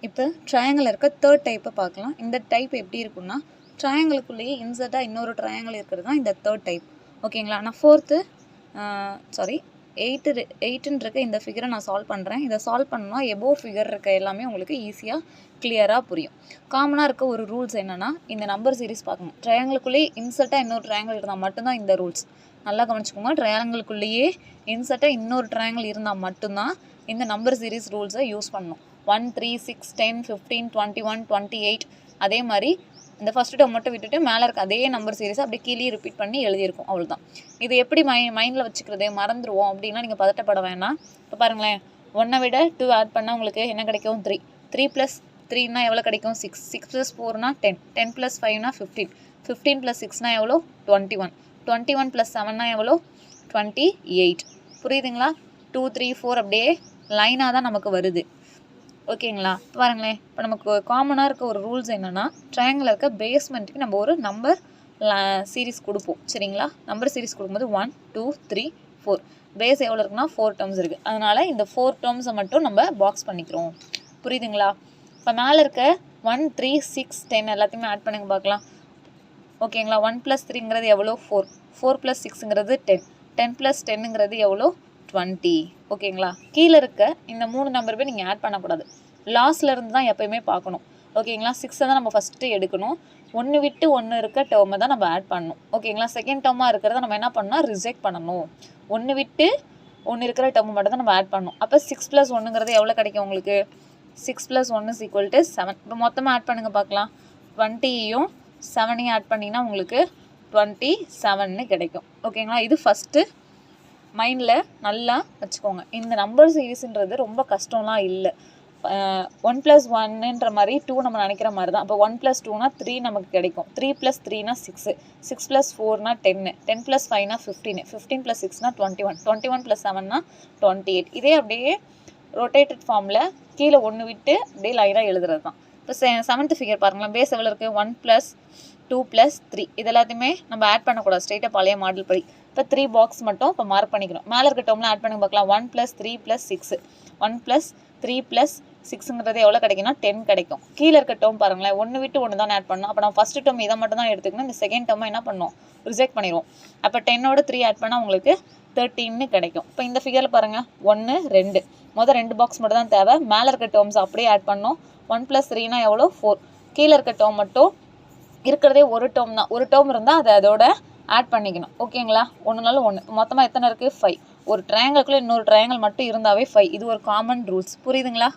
இப்போ ட்ரையாங்கிள் இருக்க தேர்ட் டைப்பை பார்க்கலாம். இந்த டைப் எப்படி இருக்குன்னா, ட்ரையாங்கிளுக்குள்ளேயே இன்சர்ட்டாக இன்னொரு ட்ரையாங்கிள் இருக்கிறது தான் இந்த தேர்ட் டைப். ஓகேங்களா? நான் எயிட்டுன்னு இருக்க இந்த ஃபிகரை நான் சால்வ் பண்ணுறேன். இதை சால்வ் பண்ணால் எபோவ் ஃபிகர் இருக்க எல்லாமே உங்களுக்கு ஈஸியாக கிளியராக புரியும். காமனாக இருக்க ஒரு ரூல்ஸ் என்னென்னா, இந்த நம்பர் சீரிஸ் பார்க்கணும். ட்ரையாங்கிளுக்குள்ளேயே இன்சர்ட்டாக இன்னொரு ட்ரையாங்கிள் இருந்தால் மட்டும்தான் இந்த ரூல்ஸ். நல்லா கவனிச்சுக்கோங்க. ட்ரையாங்கிளுக்குள்ளேயே இன்சர்ட்டாக இன்னொரு ட்ரையாங்கிள் இருந்தால் மட்டும்தான் இந்த நம்பர் சீரிஸ் ரூல்ஸை யூஸ் பண்ணணும். 1, 3, 6, 10, 15, 21, 28 அதே மாதிரி இந்த ஃபஸ்ட்டு டேர்ம் மட்டும் விட்டுட்டு மேலே இருக்க அதே நம்பர் சீரிஸை அப்படியே கீழே ரிப்பீட் பண்ணி எழுதியிருக்கும். அவ்வளோதான். இது எப்படி மைண்டில் வச்சுக்கிறது, மறந்துடுவோம் அப்படின்னா நீங்கள் பதட்டப்பட வேணாம். இப்போ பாருங்களேன், 1 விட 2 ஆட் பண்ணால் உங்களுக்கு என்ன கிடைக்கும்? 3. 3 + 3னா எவ்வளோ கிடைக்கும்? 6. 6 + 4னா 10. 10 + 5னா 15. 15 + 6னா எவ்வளோ? 21. 21 + 7னா எவ்வளோ? 28. புரியுதுங்களா? 2, 3, 4 அப்படியே லைனாக தான் நமக்கு வருது. ஓகேங்களா? பாருங்களேன், இப்போ நமக்கு காமனாக இருக்க ஒரு ரூல்ஸ் என்னென்னா, ட்ரையாங்கிள் இருக்க பேஸ்மெண்ட்டுக்கு நம்ம ஒரு நம்பர் சீரிஸ் கொடுப்போம். சரிங்களா? நம்பர் சீரிஸ் கொடுக்கும்போது 1, 2, 3, 4 பேஸ் எவ்வளோ இருக்குன்னா 4 டேர்ம்ஸ் இருக்குது. அதனால் இந்த 4 டேர்ம்ஸை மட்டும் நம்ம பாக்ஸ் பண்ணிக்கிறோம். புரியுதுங்களா? இப்போ மேலே இருக்க 1, 3, 6, 10 எல்லாத்தையுமே ஆட் பண்ணுங்க பார்க்கலாம். ஓகேங்களா? 1 + 3ங்கிறது எவ்வளோ? 4. 4 + 6ங்கிறது 10. 10 + 10ங்கிறது எவ்வளோ? 20. ஓகேங்களா? கீழே இருக்க இந்த 3 நம்பருமே நீங்கள் ஆட் பண்ணக்கூடாது. லாஸ்ட்ல இருந்து தான் எப்பயுமே பார்க்கணும். ஓகேங்களா? 6 தான் நம்ம ஃபஸ்ட்டு எடுக்கணும். 1 விட்டு 1 இருக்க டேர்மை தான் நம்ம ஆட் பண்ணணும். ஓகேங்களா? செகண்ட் டேர்மாக இருக்கிறத நம்ம என்ன பண்ணணும்? ரிஜெக்ட் பண்ணணும். 1 விட்டு 1 இருக்கிற டேர்மை மட்டும் தான் நம்ம ஆட் பண்ணணும். அப்போ 6 + 1ங்கிறது எவ்வளோ கிடைக்கும் உங்களுக்கு? 6 + 1 = 7. இப்போ மொத்தமாக ஆட் பண்ணுங்கள் பார்க்கலாம். 20யும் 7யும் ஆட் பண்ணிங்கன்னா உங்களுக்கு 27ன்னு கிடைக்கும். ஓகேங்களா? இது ஃபஸ்ட்டு மைண்டில் நல்லா வச்சுக்கோங்க. இந்த நம்பர் சீரிஸ்ன்றது ரொம்ப கஷ்டம்லாம் இல்லை. 1 + 1ன்ற மாதிரி 2 நம்ம நினைக்கிற மாதிரி தான். இப்போ 1 + 2னா 3 நமக்கு கிடைக்கும். 3 + 3னா 6. 6 + 4னா 10. 10 + 5னா 15. 15 + 6னா 21. 21 + 7னா 28. இதே அப்படியே ரொட்டேட்டட் ஃபார்மில் கீழே 1 விட்டு அப்படியே லைனாக எழுதுறது தான். இப்போ 7th ஃபிகர் பாருங்களேன். பேஸ் எவ்வளோ இருக்குது? 1 + 2 + 3 இது எல்லாத்தையுமே நம்ம ஆட் பண்ணக்கூடாது. ஸ்ட்ரெயிட்டாக பழைய மாடல் படி. இப்போ 3 பாக்ஸ் மட்டும் இப்போ மார்க் பண்ணிக்கணும். மேலே இருக்க டேர்மில் ஆட் பண்ணி பார்க்கலாம். 1 + 3 + 6. 1 + 3 + 6ங்கிறது எவ்வளோ கிடைக்குன்னா 10 கிடைக்கும். கீழே இருக்க டேர்ம் பாருங்களேன். 1 விட்டு 1 தான் ஆட் பண்ணணும். அப்போ நம்ம ஃபஸ்ட்டு டேர்ம் இதை மட்டும் தான் எடுத்துக்கணும். இந்த செகண்ட் டேர்மை என்ன பண்ணணும்? ரிஜெக்ட் பண்ணிடுவோம். அப்போ 10ஓட 3 ஆட் பண்ணால் உங்களுக்கு 13ன்னு கிடைக்கும். இப்போ இந்த ஃபிகரில் பாருங்கள், 1, 2 2 பாக்ஸ் மட்டும் தான் தேவை. மேலே இருக்க டேர்ம்ஸ் அப்படியே ஆட் பண்ணணும். 1 + 3னா எவ்வளோ? 4. கீழே இருக்க டேர்ம் மட்டும் இருக்கிறதே ஒரு டேர்ம் தான். ஒரு டேர்ம் இருந்தால் அதை அதோட ஆட் பண்ணிக்கணும். ஓகேங்களா? 1 மொத்தமாக எத்தனை இருக்குது? 5. ஒரு ட்ரையாங்கிளுக்குள்ளே இன்னொரு ட்ரையாங்கிள் மட்டும் இருந்தாவே 5. இது ஒரு காமன் ரூல்ஸ். புரியுதுங்களா?